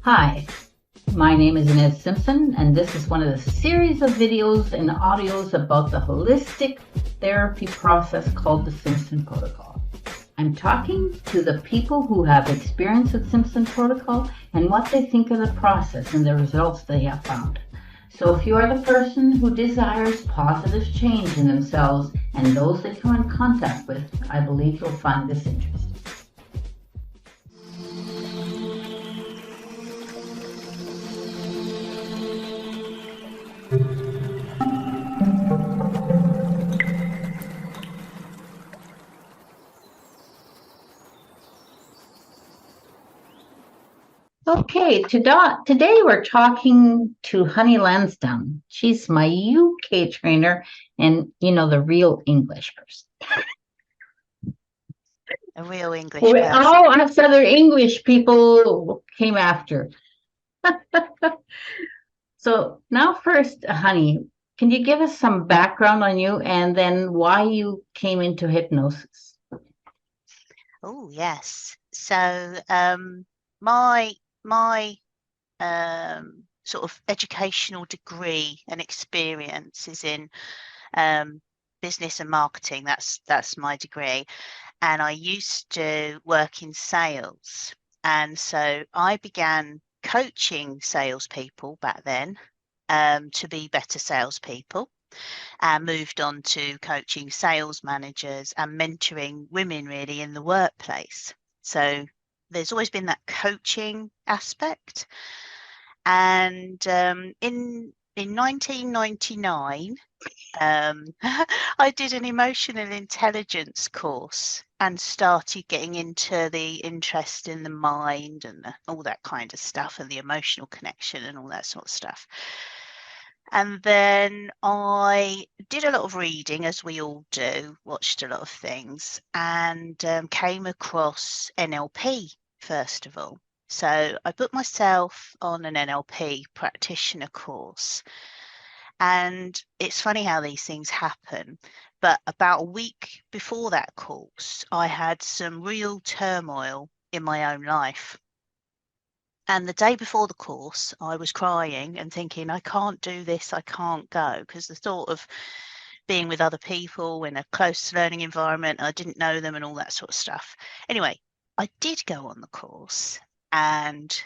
Hi, my name is Simpson, and this is one of the series of videos and audios about the holistic therapy process called the Simpson Protocol. I'm talking to the people who have experience with Simpson Protocol and what they think of the process and the results they have found. So if you are the person who desires positive change in themselves and those they come in contact with, I believe you'll find this interesting. Okay, today we're talking to Honey Lansdowne. She's my UK trainer and, the real English person. A real English We, person. all us other English people came after. So now first, Honey, can you give us some background on you and then why you came into hypnosis? Oh, yes. So, my my sort of educational degree and experience is in um, business and marketing. That's my degree, and I used to work in sales, and so I began coaching salespeople back then to be better salespeople. And moved on to coaching sales managers and mentoring women really in the workplace. So there's always been that coaching aspect. And in 1999, I did an emotional intelligence course and started getting into the interest in the mind and all that kind of stuff and the emotional connection and all that sort of stuff. And then I did a lot of reading, as we all do, watched a lot of things, and came across NLP first of all. So I put myself on an NLP practitioner course. And it's funny how these things happen. But about a week before that course, I had some real turmoil in my own life. And the day before the course, I was crying and thinking, I can't do this, I can't go, because the thought of being with other people in a close learning environment, I didn't know them and all that sort of stuff. Anyway, I did go on the course and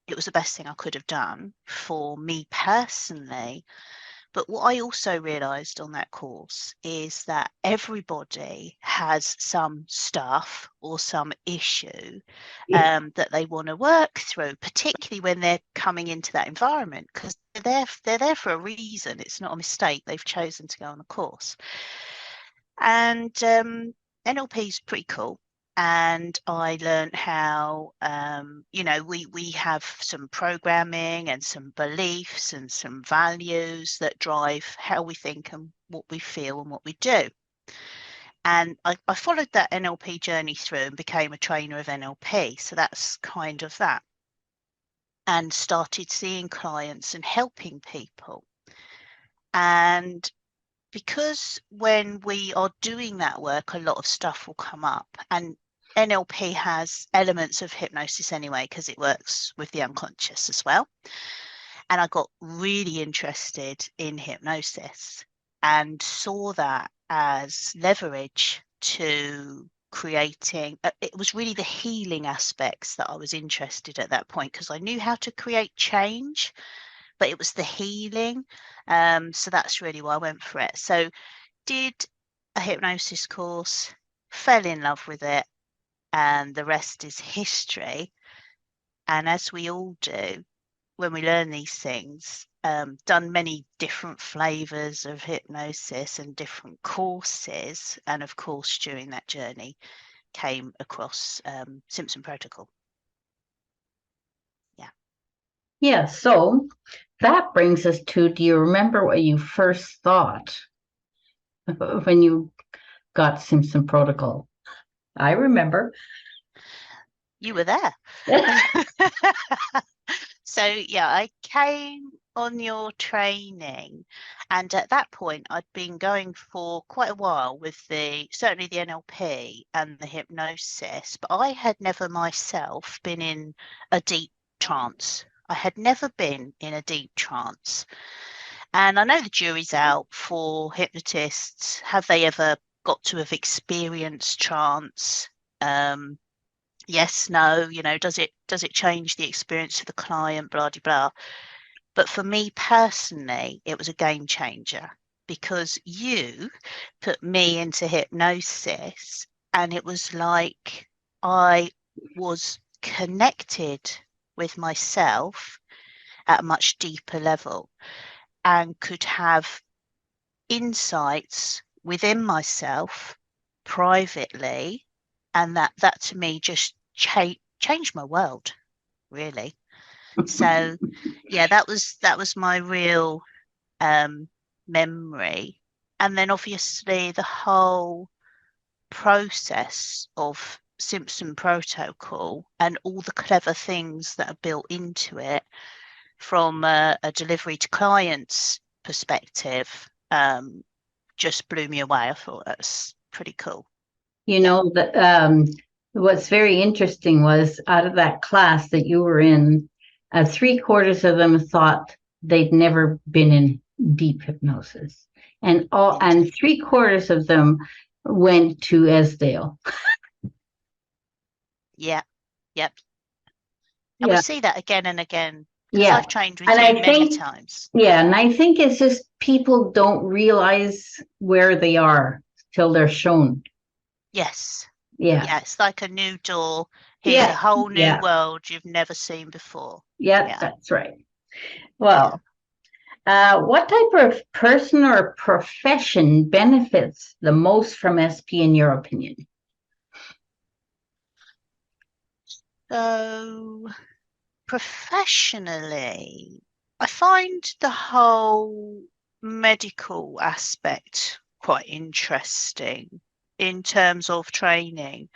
it was the best thing I could have done for me personally. But what I also realized on that course is that everybody has some stuff or some issue that they want to work through, particularly when they're coming into that environment, because they're there for a reason. It's not a mistake. They've chosen to go on the course. And NLP is pretty cool. And I learned how, we have some programming and some beliefs and some values that drive how we think and what we feel and what we do. And I followed that NLP journey through and became a trainer of NLP. So that's kind of that. And started seeing clients and helping people. And because when we are doing that work, a lot of stuff will come up. And NLP has elements of hypnosis anyway, because it works with the unconscious as well. And I got really interested in hypnosis and saw that as leverage to creating. It was really the healing aspects that I was interested at that point, because I knew how to create change, but it was the healing. So that's really why I went for it. So did a hypnosis course, fell in love with it, and the rest is history. And as we all do, when we learn these things, done many different flavors of hypnosis and different courses. And of course, during that journey, came across Simpson Protocol. Yeah. Yeah, so that brings us to, do you remember what you first thought when you got Simpson Protocol? I remember. You were there. So yeah, I came on your training, and at that point I'd been going for quite a while with certainly the NLP and the hypnosis, but I had never myself been in a deep trance. I had never been in a deep trance. And I know the jury's out for hypnotists. Have they ever got to have experienced trance? Yes, no, does it change the experience of the client, blah, blah, blah. But for me personally, it was a game changer because you put me into hypnosis and it was like I was connected with myself at a much deeper level and could have insights within myself privately, and that to me just changed my world, really. So yeah, that was my real memory. And then obviously the whole process of Simpson protocol and all the clever things that are built into it from a delivery to clients perspective just blew me away. I thought that's pretty cool. What's very interesting was out of that class that you were in, 3/4 of them thought they'd never been in deep hypnosis, and 3/4 of them went to Esdale. Yeah. Yep. And we see that again and again because I've trained with and you many times. Yeah, and I think it's just people don't realize where they are till they're shown. Yes. Yeah. Yeah, it's like a new door. Here's a whole new world you've never seen before. Yeah, that's right. Well, what type of person or profession benefits the most from SP in your opinion? So, professionally, I find the whole medical aspect quite interesting in terms of training,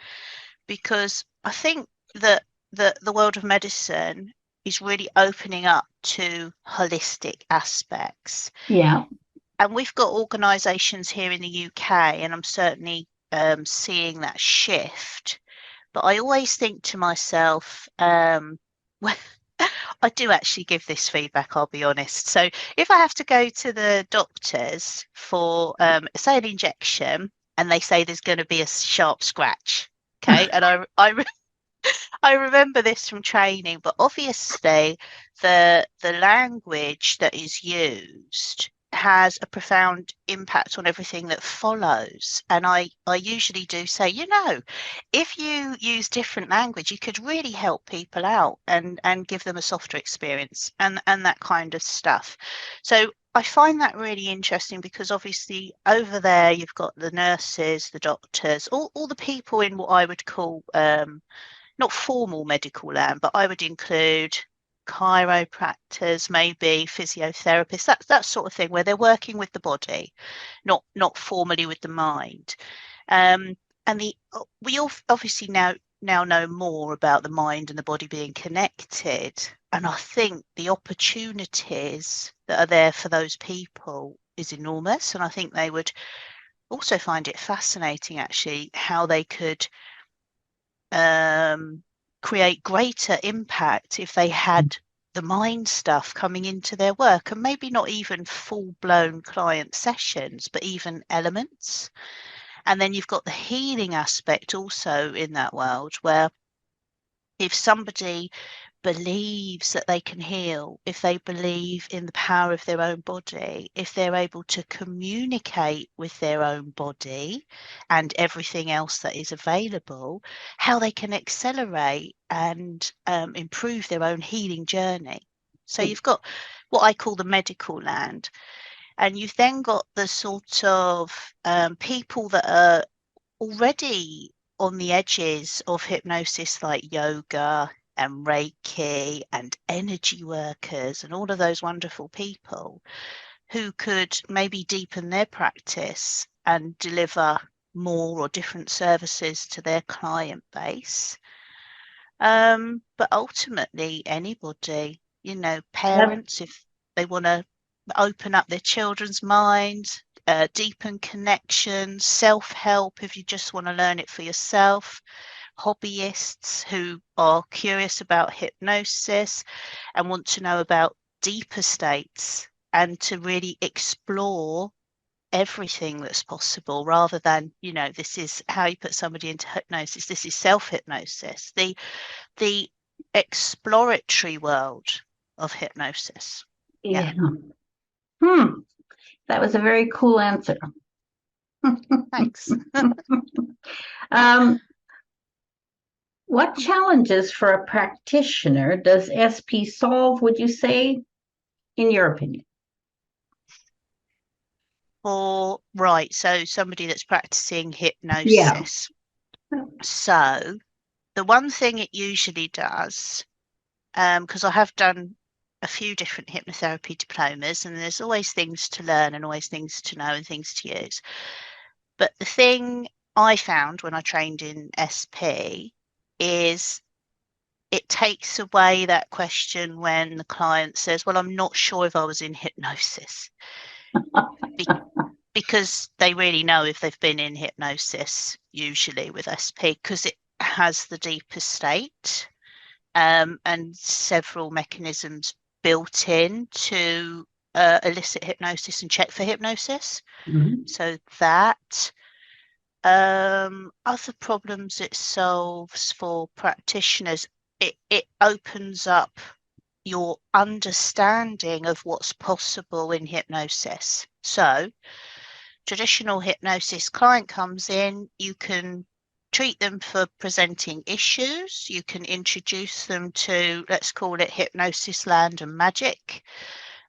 because I think that the world of medicine is really opening up to holistic aspects. Yeah. And we've got organisations here in the UK, and I'm certainly seeing that shift. But I always think to myself, I do actually give this feedback, I'll be honest. So if I have to go to the doctors for, say, an injection, and they say there's going to be a sharp scratch, okay, and I remember this from training, but obviously the language that is used has a profound impact on everything that follows. And I usually do say, if you use different language, you could really help people out and give them a softer experience and that kind of stuff. So I find that really interesting because obviously over there you've got the nurses, the doctors, all the people in what I would call not formal medical land, but I would include chiropractors, maybe physiotherapists, that sort of thing, where they're working with the body, not formally with the mind. And we all obviously now know more about the mind and the body being connected. And I think the opportunities that are there for those people is enormous. And I think they would also find it fascinating, actually, how they could create greater impact if they had the mind stuff coming into their work, and maybe not even full-blown client sessions, but even elements. And then you've got the healing aspect also in that world, where if somebody believes that they can heal, if they believe in the power of their own body, if they're able to communicate with their own body and everything else that is available, how they can accelerate and improve their own healing journey. So you've got what I call the medical land, and you've then got the sort of people that are already on the edges of hypnosis, like yoga and Reiki and energy workers and all of those wonderful people who could maybe deepen their practice and deliver more or different services to their client base. But ultimately, anybody, parents, if they want to open up their children's minds, deepen connections, self-help if you just want to learn it for yourself, hobbyists who are curious about hypnosis and want to know about deeper states and to really explore everything that's possible, rather than, this is how you put somebody into hypnosis, this is self-hypnosis, the exploratory world of hypnosis. Yeah. That was a very cool answer. Thanks. What challenges for a practitioner does SP solve, would you say, in your opinion? Right, so somebody that's practicing Yeah. hypnosis. So the one thing it usually does, because I have done a few different hypnotherapy diplomas, and there's always things to learn and always things to know and things to use. But the thing I found when I trained in SP is it takes away that question when the client says, well, I'm not sure if I was in hypnosis. Because they really know if they've been in hypnosis, usually with SP, because it has the deeper state, and several mechanisms built in to elicit hypnosis and check for hypnosis. Mm-hmm. So that other problems it solves for practitioners, it opens up your understanding of what's possible in hypnosis. So traditional hypnosis, client comes in, you can treat them for presenting issues, you can introduce them to, let's call it, hypnosis land and magic.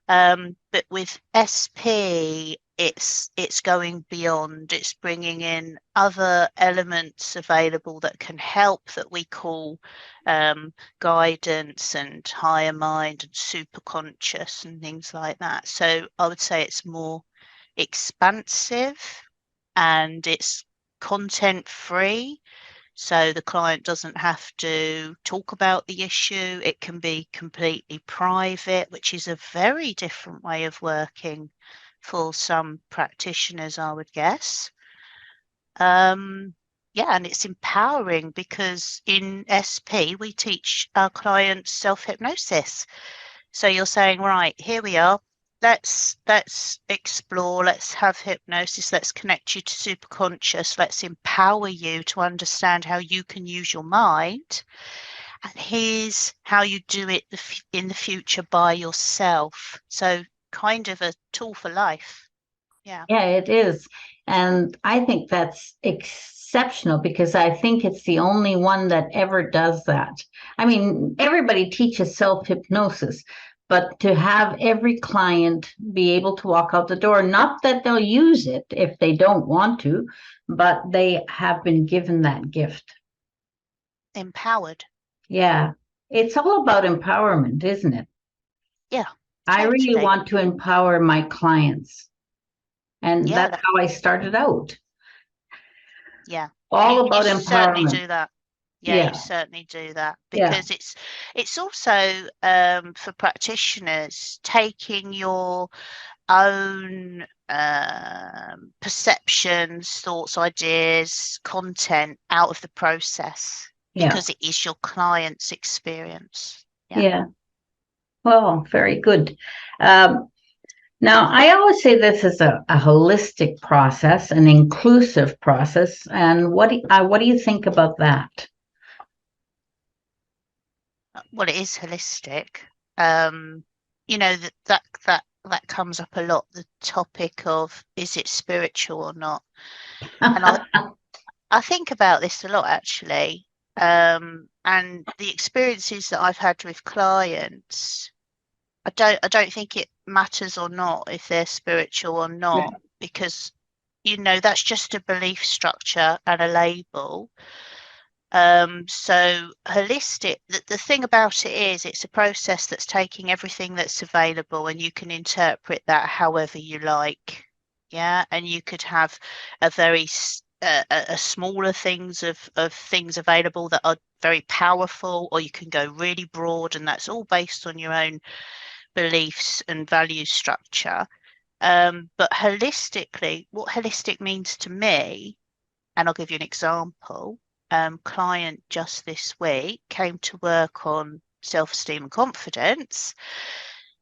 But with SP, it's going beyond. It's bringing in other elements available that can help, that we call guidance and higher mind and superconscious and things like that. So I would say it's more expansive and it's content free. So the client doesn't have to talk about the issue. It can be completely private, which is a very different way of working for some practitioners, I would guess. Yeah, and it's empowering because in SP, we teach our clients self-hypnosis. So you're saying, right, here we are. Let's explore, let's have hypnosis, let's connect you to superconscious, let's empower you to understand how you can use your mind. And here's how you do it in the future by yourself. So kind of a tool for life. Yeah. Yeah, it is. And I think that's exceptional because I think it's the only one that ever does that. I mean, everybody teaches self-hypnosis, but to have every client be able to walk out the door, not that they'll use it if they don't want to, but they have been given that gift. Empowered. Yeah. It's all about empowerment, isn't it? Yeah, I really totally. want to empower my clients. And Yeah, that's how I started out. yeah. All You about certainly empowerment. do that. Yeah, you Yeah, certainly do that yeah, because it's also for practitioners taking your own perceptions, thoughts, ideas, content out of the process yeah, because it is your client's experience. Yeah. yeah. Well, very good. Um, Now, I always say this is a holistic process, an inclusive process. And what do you think about that? Well, it is holistic. Um, that comes up a lot, the topic of is it spiritual or not? And I think about this a lot actually. And the experiences that I've had with clients, I don't think it matters or not if they're spiritual or Yeah, not, because that's just a belief structure and a label. So holistic, the thing about it is it's a process that's taking everything that's available and you can interpret that however you like. Yeah, and you could have a very a smaller of things available that are very powerful, or you can go really broad, and that's all based on your own beliefs and value structure. But holistically, what holistic means to me, and I'll give you an example. client just this week came to work on self-esteem and confidence.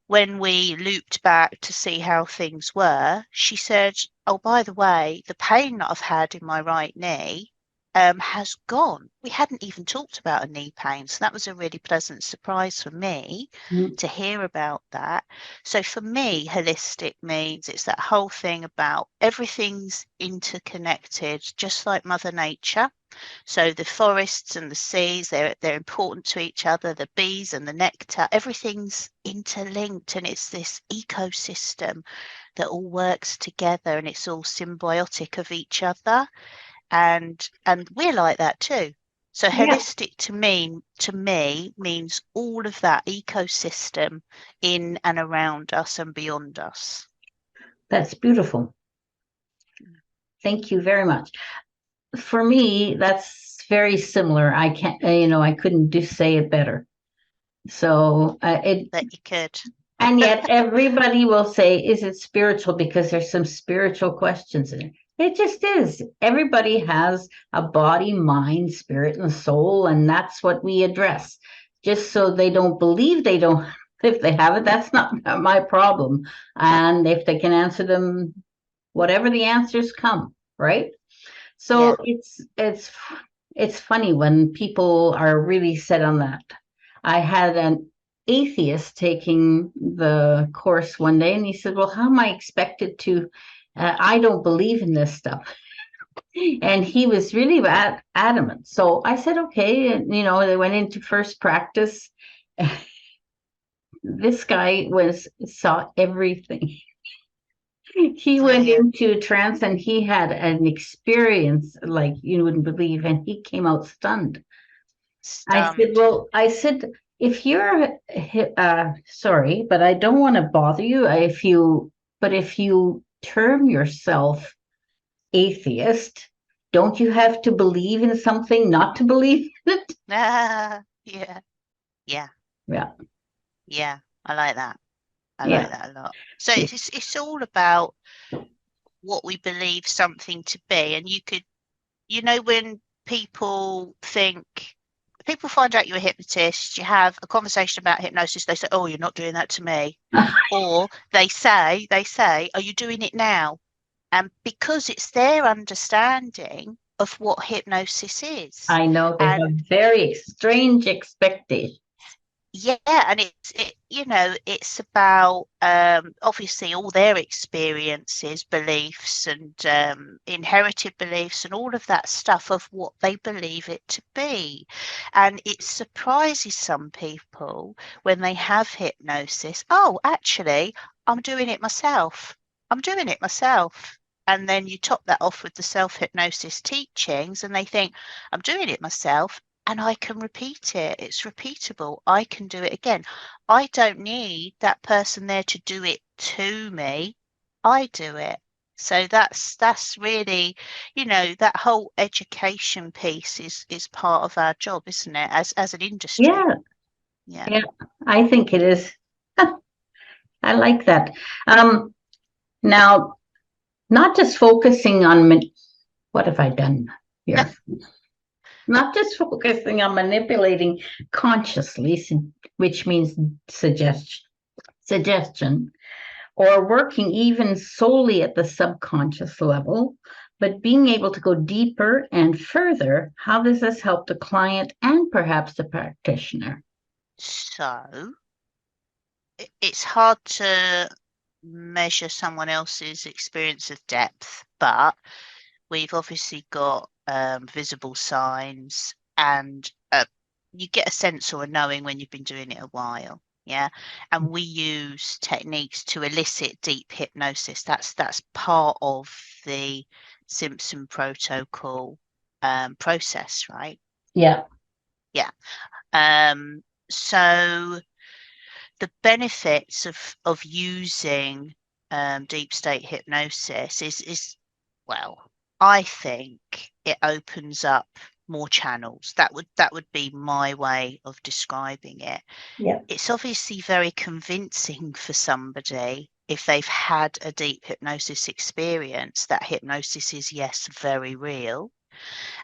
When we looped back to see how things were, she said, oh, by the way, the pain that I've had in my right knee has gone. We hadn't even talked about a knee pain. So that was a really pleasant surprise for me to hear about that. So for me, holistic means it's that whole thing about everything's interconnected, just like Mother Nature. So the forests and the seas, they're important to each other, the bees and the nectar, everything's interlinked, and it's this ecosystem that all works together, and it's all symbiotic of each other. And we're like that too. So holistic to me means all of that ecosystem in and around us and beyond us. That's beautiful. Thank you very much. For me, that's very similar. I can't, I couldn't say it better. So that you could. And yet everybody will say, is it spiritual? Because there's some spiritual questions in it. It just is. Everybody has a body, mind, spirit, and soul, and that's what we address. Just so they don't believe they don't, if they have it, that's not my problem. And if they can answer them, whatever the answers come, right? So it's funny when people are really set on that. I had an atheist taking the course one day, and he said, well, how am I expected to I don't believe in this stuff. And he was really adamant. So I said, okay. And they went into first practice. This guy saw everything. He went into a trance, and he had an experience like you wouldn't believe, and he came out stunned. I said, if you're sorry, but I don't want to bother you. If you term yourself atheist, don't you have to believe in something not to believe in it? Yeah. I like that. I like that a lot. So it's all about what we believe something to be. And you could, when people find out you're a hypnotist, you have a conversation about hypnosis, they say, oh, you're not doing that to me. Or they say, are you doing it now? And because it's their understanding of what hypnosis is. I know they have very strange expectations. Yeah, and it's about obviously all their experiences, beliefs, and inherited beliefs, and all of that stuff of what they believe it to be. And it surprises some people when they have hypnosis. Oh, actually, I'm doing it myself. And then you top that off with the self-hypnosis teachings, and they think, I'm doing it myself. And I can repeat it. It's repeatable. I can do it again. I don't need that person there to do it to me. I do it. So that's really, that whole education piece is part of our job, isn't it? As an industry. Yeah. I think it is. I like that. Now, not just focusing on what have I done here? Not just focusing on manipulating consciously, which means suggestion, or working even solely at the subconscious level, but being able to go deeper and further. How does this help the client and perhaps the practitioner? So it's hard to measure someone else's experience of depth, but we've obviously got visible signs, and you get a sense or a knowing when you've been doing it a while. And we use techniques to elicit deep hypnosis. That's part of the Simpson protocol process, right? So the benefits of using deep state hypnosis is well, I think it opens up more channels. That would be my way of describing it. It's obviously very convincing for somebody if they've had a deep hypnosis experience that hypnosis is, yes, very real.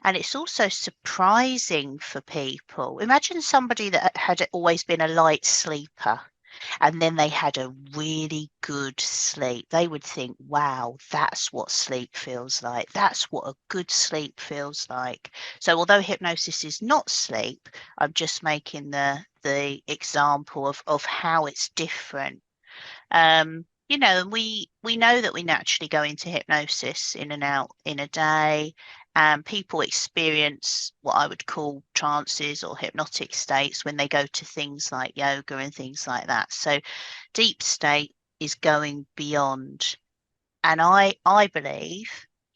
And it's also surprising for people. Imagine somebody that had always been a light sleeper and then they had a really good sleep. They would think, wow, that's what sleep feels like. That's what a good sleep feels like. So although hypnosis is not sleep, I'm just making the example of how it's different. And we know that we naturally go into hypnosis in and out in a day, and people experience what I would call trances or hypnotic states when they go to things like yoga and things like that. So deep state is going beyond. And I believe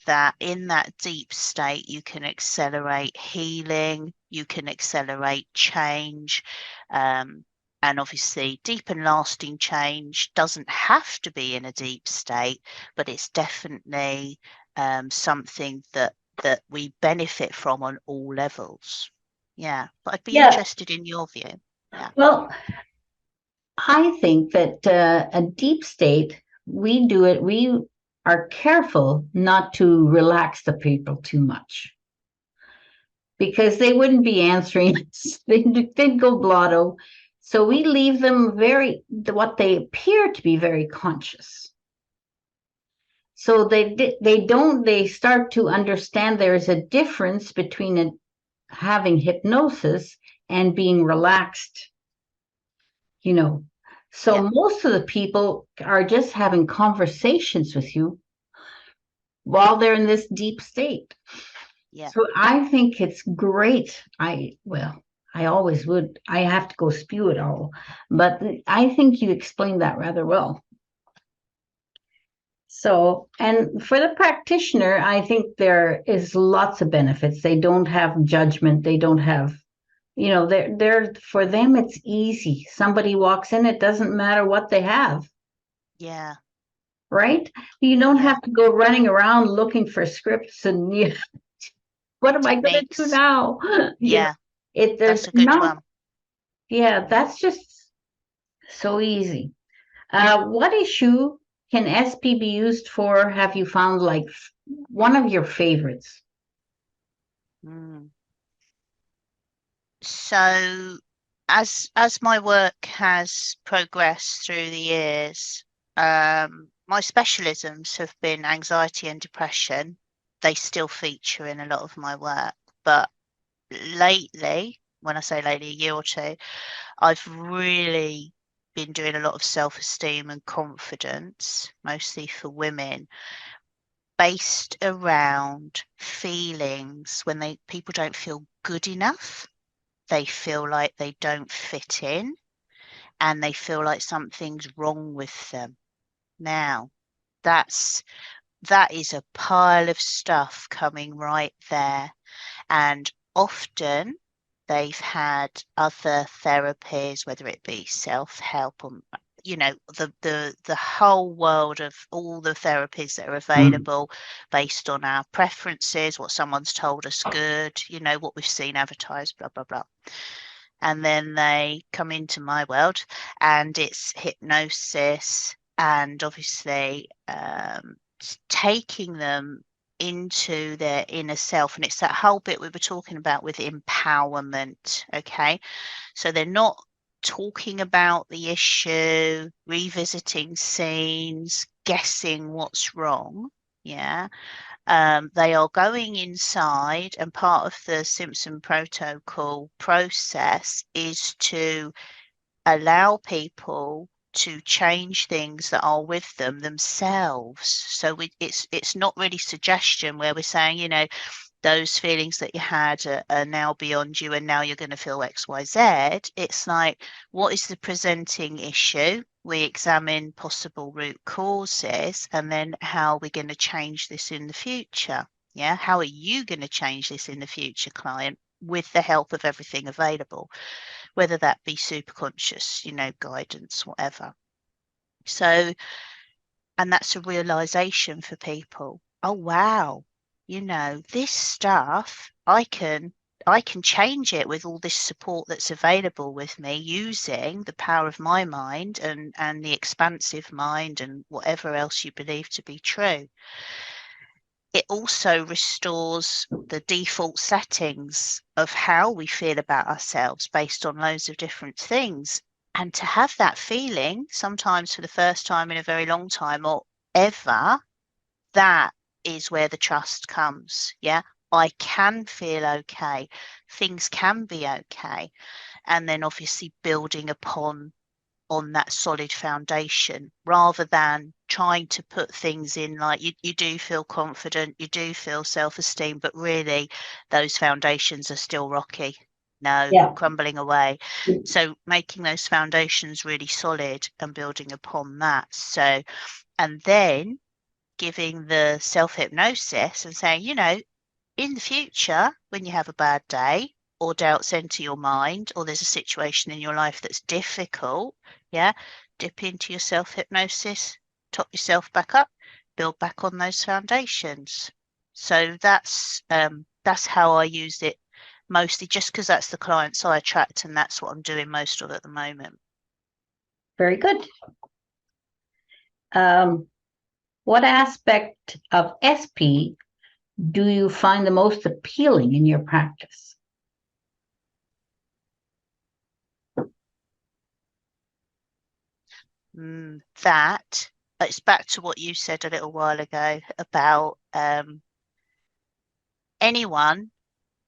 that in that deep state, you can accelerate healing, you can accelerate change. And obviously, deep and lasting change doesn't have to be in a deep state, but it's definitely something that we benefit from on all levels. Yeah, but I'd be Yeah. interested in your view. Yeah. Well, I think that a deep state, we are careful not to relax the people too much because they wouldn't be answering. They'd go blotto. So we leave them what they appear to be very conscious. So they start to understand there's a difference between having hypnosis and being relaxed, you know. So Yeah. most of the people are just having conversations with you while they're in this deep state. Yeah. So I think it's great. I always would. I have to go spew it all, but I think you explained that rather well. So, and for the practitioner, I think there is lots of benefits. They don't have judgment. They don't have, they're for them, it's easy. Somebody walks in, it doesn't matter what they have, Yeah. right? You don't Yeah. have to go running around looking for scripts and what am I going to do Techniques. now? Yeah. There's That's a good not, one. yeah, that's just so easy. What issue can SP be used for? Have you found like one of your favorites? Mm. So as my work has progressed through the years, my specialisms have been anxiety and depression. They still feature in a lot of my work, but lately, when I say lately, a year or two, I've really been doing a lot of self-esteem and confidence, mostly for women, based around feelings when people don't feel good enough. They feel like they don't fit in and they feel like something's wrong with them. Now, that's that is a pile of stuff coming right there. And often they've had other therapies, whether it be self-help or the whole world of all the therapies that are Mm. available based on our preferences, what someone's told us good, what we've seen advertised, blah blah blah. And then they come into my world and it's hypnosis and obviously taking them into their inner self. And it's that whole bit we were talking about with empowerment. Okay. So they're not talking about the issue, revisiting scenes, guessing what's wrong. Yeah. They are going inside, and part of the Simpson protocol process is to allow people to change things that are with them themselves. So it's not really suggestion where we're saying, those feelings that you had are now beyond you and now you're going to feel XYZ. It's like, what is the presenting issue? We examine possible root causes and then how are we going to change this in the future? Yeah. How are you going to change this in the future, client, with the help of everything available, whether that be superconscious, guidance, whatever. So, and that's a realization for people. Oh, wow. This stuff, I can change it with all this support that's available with me using the power of my mind and the expansive mind and whatever else you believe to be true. it also restores the default settings of how we feel about ourselves based on loads of different things. And to have that feeling, sometimes for the first time in a very long time or ever, that is where the trust comes. Yeah, I can feel okay. Things can be okay. And then obviously building upon on that solid foundation rather than trying to put things in like you do feel confident, you do feel self-esteem, but really those foundations are still rocky. No, Yeah. crumbling away. So making those foundations really solid and building upon that. So, and then giving the self-hypnosis and saying, in the future, when you have a bad day or doubts enter your mind, or there's a situation in your life that's difficult, yeah, dip into your self hypnosis, top yourself back up, build back on those foundations. So that's how I use it mostly, just because that's the clients I attract, and that's what I'm doing most of at the moment. Very good. What aspect of SP do you find the most appealing in your practice? That it's back to what you said a little while ago about anyone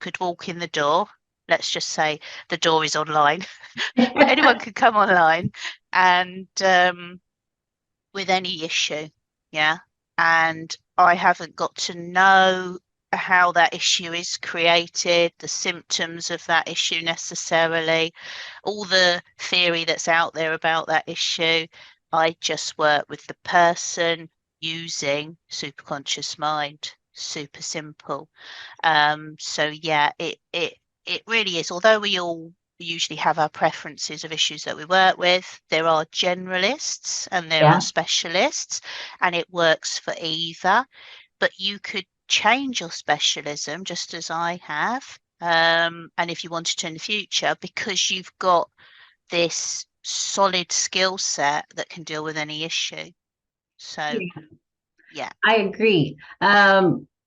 could walk in the door. Let's just say the door is online, but anyone could come online and with any issue, yeah. And I haven't got to know how that issue is created, the symptoms of that issue necessarily, all the theory that's out there about that issue. I just work with the person using superconscious mind. Super simple. So yeah, it really is. Although we all usually have our preferences of issues that we work with, there are generalists and there are Yeah. specialists, and it works for either. But you could change your specialism just as I have. And if you wanted to in the future, because you've got this solid skill set that can deal with any issue. So Yeah, yeah, I agree.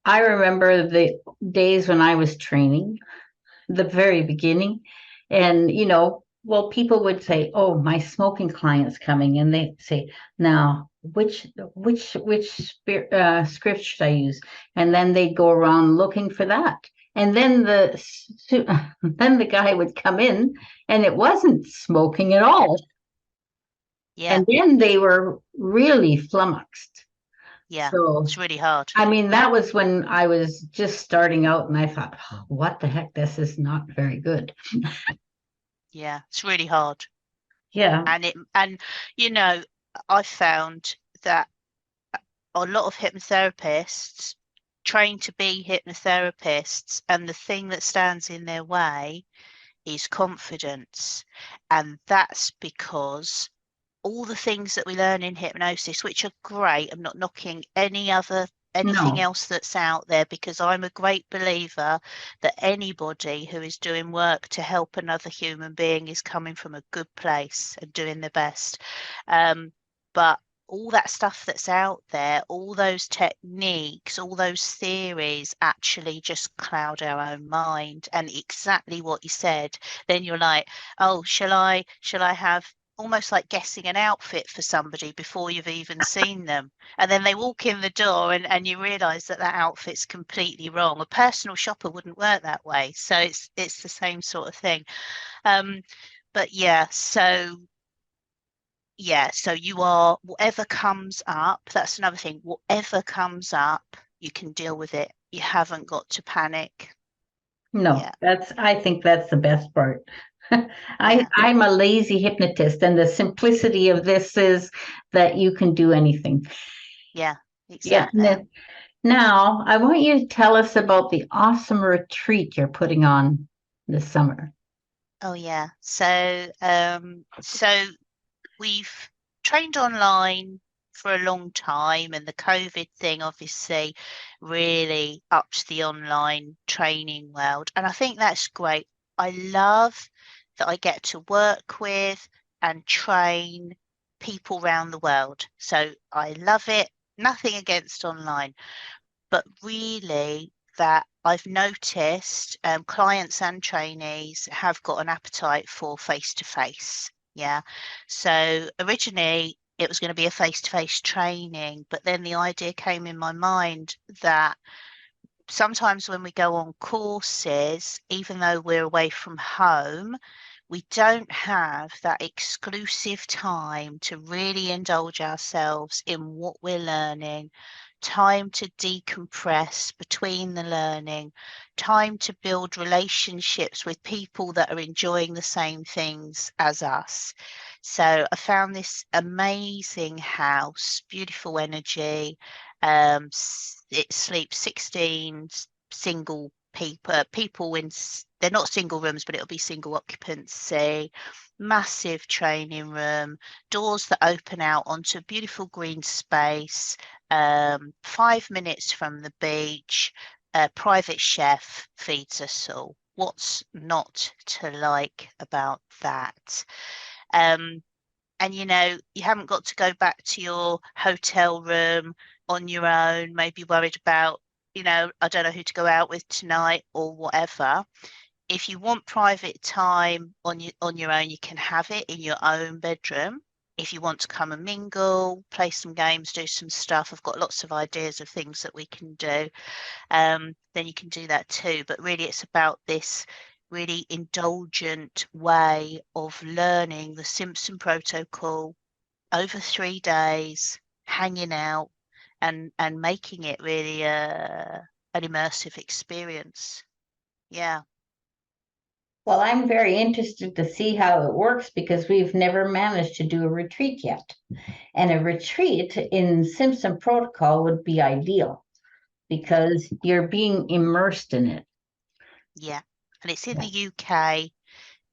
I remember the days when I was training, the very beginning, and well, people would say, "Oh, my smoking client's coming," and they say, "Now, script should I use?" And then they'd go around looking for that, and then then the guy would come in, and it wasn't smoking at all, yeah, and then they were really flummoxed. yeah. So It's really hard. I mean, that was when I was just starting out, and I thought, "Oh, what the heck? This is not very good." Yeah, it's really hard. Yeah, And I found that a lot of hypnotherapists train to be hypnotherapists, and the thing that stands in their way is confidence. And that's because all the things that we learn in hypnosis, which are great, I'm not knocking anything no, else that's out there, because I'm a great believer that anybody who is doing work to help another human being is coming from a good place and doing their best. But all that stuff that's out there, all those techniques, all those theories actually just cloud our own mind. And exactly what you said, then you're like, oh, shall I have almost like guessing an outfit for somebody before you've even seen them, and then they walk in the door and you realize that that outfit's completely wrong. A personal shopper wouldn't work that way, so it's the same sort of thing. um but so you are, whatever comes up, that's another thing, whatever comes up, you can deal with it. You haven't got to panic. no. Yeah, I think that's the best part. yeah, I'm a lazy hypnotist, and the simplicity of this is that you can do anything. yeah, Yeah. exactly. Now, I want you to tell us about the awesome retreat you're putting on this summer. Oh yeah. So we've trained online for a long time, and the COVID thing obviously really upped the online training world. And I think that's great. I love that I get to work with and train people around the world. So I love it. Nothing against online. but really that I've noticed clients and trainees have got an appetite for face-to-face. Yeah. So originally it was going to be a face-to-face training, but then the idea came in my mind that sometimes when we go on courses, even though we're away from home, we don't have that exclusive time to really indulge ourselves in what we're learning, time to decompress between the learning, time to build relationships with people that are enjoying the same things as us. So I found this amazing house, beautiful energy. It sleeps 16 single people in, they're not single rooms, but it'll be single occupancy, massive training room, doors that open out onto a beautiful green space, 5 minutes from the beach, a private chef feeds us all. What's not to like about that? And you know, you haven't got to go back to your hotel room on your own, maybe worried about, you know, I don't know who to go out with tonight or whatever. If you want private time on your own, you can have it in your own bedroom. If you want to come and mingle, play some games, do some stuff, I've got lots of ideas of things that we can do. Then you can do that too. But really, it's about this really indulgent way of learning the Simpson protocol over 3 days, hanging out and making it really an immersive experience. Yeah. Well, I'm very interested to see how it works because we've never managed to do a retreat yet. And a retreat in Simpson protocol would be ideal because you're being immersed in it. Yeah. And it's in the UK.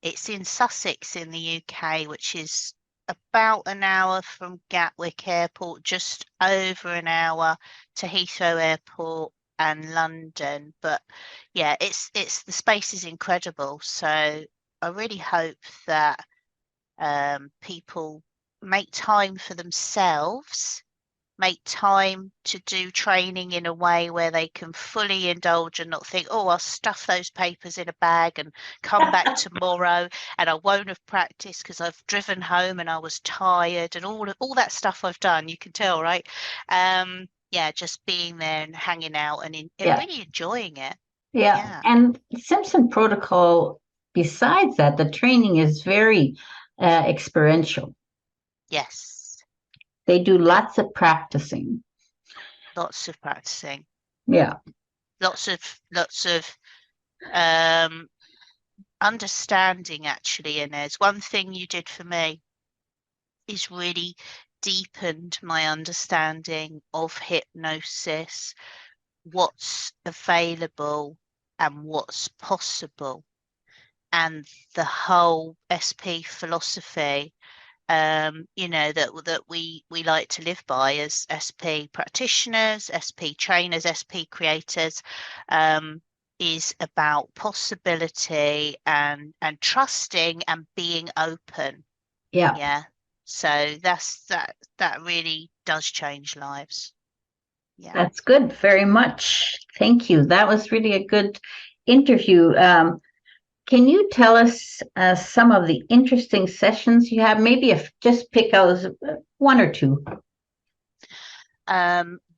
It's in Sussex in the UK, which is about an hour from Gatwick Airport, just over an hour to Heathrow Airport and London. But yeah, it's the space is incredible. So I really hope that people make time for themselves, make time to do training in a way where they can fully indulge and not think, oh, I'll stuff those papers in a bag and come back tomorrow and I won't have practiced because I've driven home and I was tired and all that stuff I've done. You can tell, right? Yeah, just being there and hanging out and Yeah. really enjoying it. Yeah. Yeah. And Simpson protocol, besides that, the training is very experiential. Yes. They do lots of practicing. Lots of practicing. Yeah. Lots of um understanding actually. And there's one thing you did for me is really deepened my understanding of hypnosis, what's available and what's possible, and the whole SP philosophy, you know, that we like to live by as SP practitioners, SP trainers, SP creators, is about possibility and trusting and being open. Yeah. Yeah. So that really does change lives. Yeah. That's good. Very much. Thank you. That was really a good interview. Can you tell us some of the interesting sessions you have? Maybe if just pick out one or two.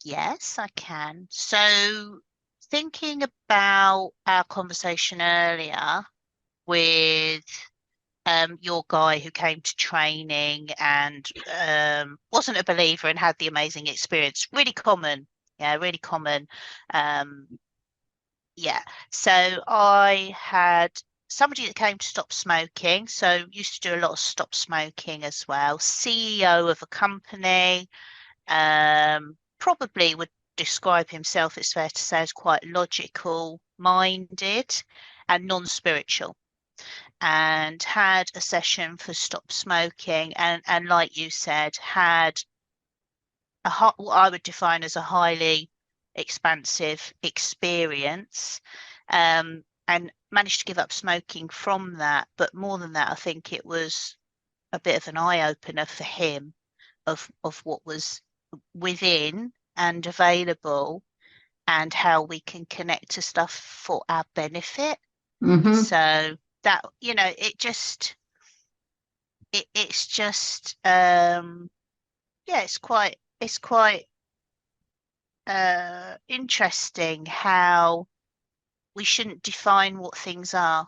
Yes, I can. So thinking about our conversation earlier with your guy who came to training and wasn't a believer and had the amazing experience. Really common. Yeah, really common. Um, yeah. So I had somebody that came to stop smoking. So used to do a lot of stop smoking as well. CEO of a company, probably would describe himself, it's fair to say, as quite logical minded and non-spiritual, and had a session for stop smoking and like you said, had what I would define as a highly expansive experience, and managed to give up smoking from that. But more than that, I think it was a bit of an eye opener for him of what was within and available, and how we can connect to stuff for our benefit. Mm-hmm. So that, it's just it's quite interesting how we shouldn't define what things are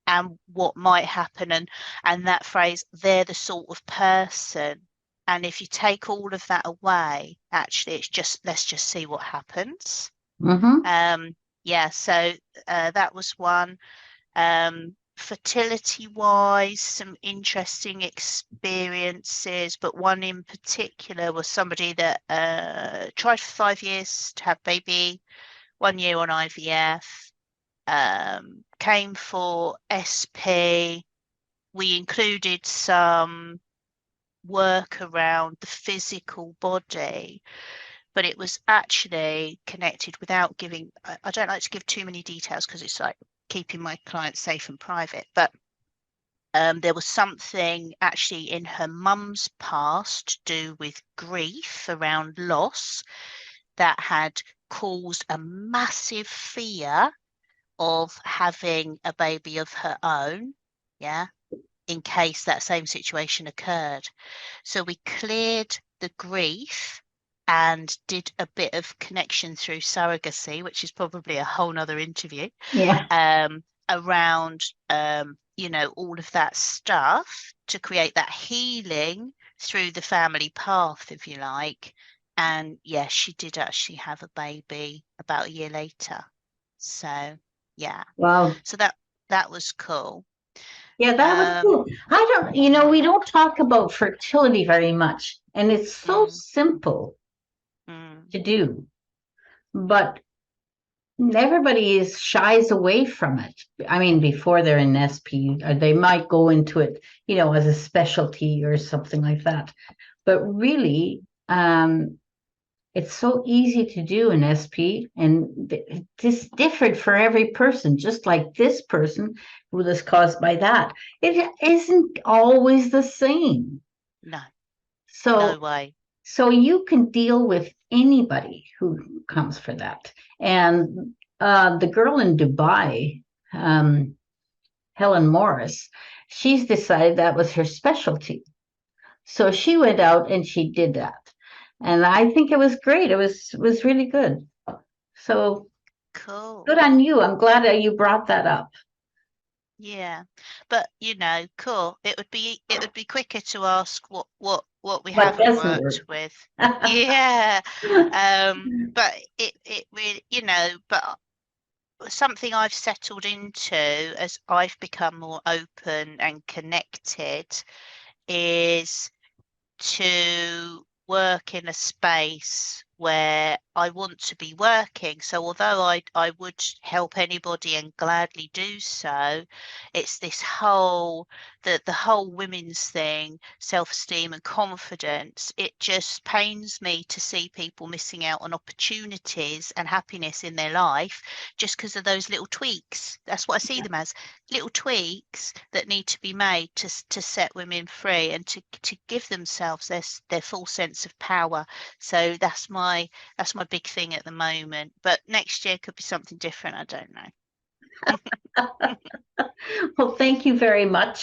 and what might happen, and that phrase, they're the sort of person. And if you take all of that away, actually it's just, let's just see what happens. Mm-hmm. Yeah, so that was one. Fertility wise, some interesting experiences, but one in particular was somebody that tried for 5 years to have baby, 1 year on IVF, came for SP. We included some work around the physical body, but it was actually connected without giving, I don't like to give too many details because it's like keeping my clients safe and private, but there was something actually in her mum's past to do with grief around loss that had caused a massive fear of having a baby of her own, yeah, in case that same situation occurred. So we cleared the grief and did a bit of connection through surrogacy, which is probably a whole nother interview, Yeah. around all of that stuff to create that healing through the family path, if you like. And yes, she did actually have a baby about a year later. So yeah, Wow. so that was cool. Yeah, that was Um, cool. We don't talk about fertility very much, and it's so mm, simple mm, to do, but everybody is shies away from it. I mean, before they're in SP, or they might go into it, as a specialty or something like that. But really, it's so easy to do in SP, and it's different for every person, just like this person who was caused by that. It isn't always the same. no, no So, way. so you can deal with anybody who comes for that. And the girl in Dubai, um, Helen Morris, she's decided that was her specialty. So she went out and she did that. And I think it was great. It was really good. So good Cool. on you. I'm glad that you brought that up. Yeah. But cool. It would be quicker to ask what we What haven't doesn't worked work? with. Yeah. But it really, but something I've settled into as I've become more open and connected is to work in a space where I want to be working. So although I would help anybody and gladly do so, it's this whole the whole women's thing, self-esteem and confidence. It just pains me to see people missing out on opportunities and happiness in their life just because of those little tweaks. That's what I see them as, little tweaks that need to be made to set women free and to give themselves their full sense of power. So that's my big thing at the moment. But next year could be something different. I don't know. Well, thank you very much.